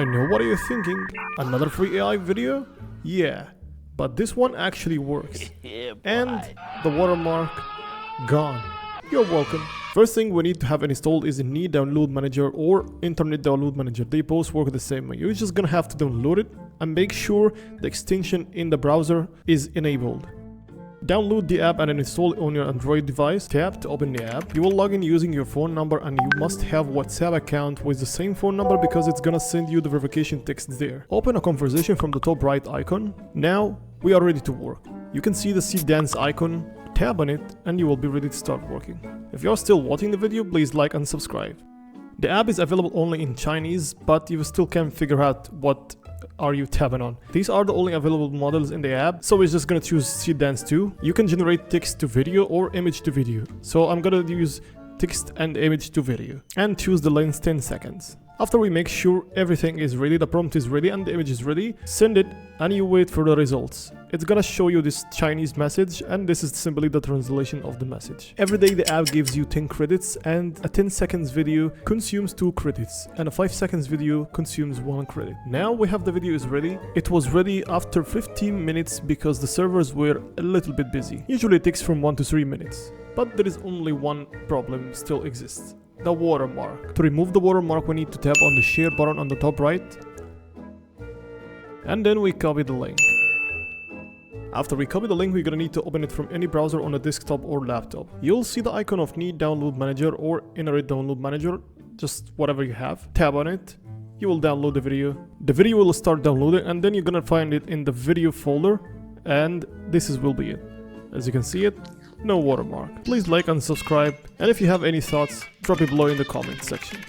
I know what you're thinking. Another free AI video? Yeah, but this one actually works. And the watermark gone. You're welcome. First thing we need to have installed is a Need Download Manager or Internet Download Manager. They both work the same way. You're just gonna have to download it and make sure the extension in the browser is enabled. Download the app and then install it on your Android device. Tap to open the app. You will log in using your phone number and you must have WhatsApp account with the same phone number because it's gonna send you the verification text there. Open a conversation from the top right icon. Now we are ready to work. You can see the Seedance icon. Tap on it and you will be ready to start working. If you're still watching the video, please like and subscribe. The app is available only in Chinese, but you still can figure out what are you tapping on. These are the only available models in the app, so we're just gonna choose Seedance 2. You can generate text to video or image to video. So I'm gonna use text and image to video and choose the length 10 seconds. After we make sure everything is ready, the prompt is ready and the image is ready, send it and you wait for the results. It's gonna show you this Chinese message and this is simply the translation of the message. Every day the app gives you 10 credits and a 10 seconds video consumes 2 credits and a 5 seconds video consumes 1 credit. Now we have the video is ready. It was ready after 15 minutes because the servers were a little bit busy. Usually it takes from 1 to 3 minutes. But there is only one problem still exists. The watermark. To remove the watermark, we need to tap on the share button on the top right. And then we copy the link. After we copy the link, we're gonna need to open it from any browser on a desktop or laptop. You'll see the icon of Need Download Manager or Internet Download Manager, just whatever you have. Tap on it. You will download the video. The video will start downloading and then you're gonna find it in the video folder and will be it. As you can see it, no watermark. Please like and subscribe, and if you have any thoughts, drop it below in the comment section.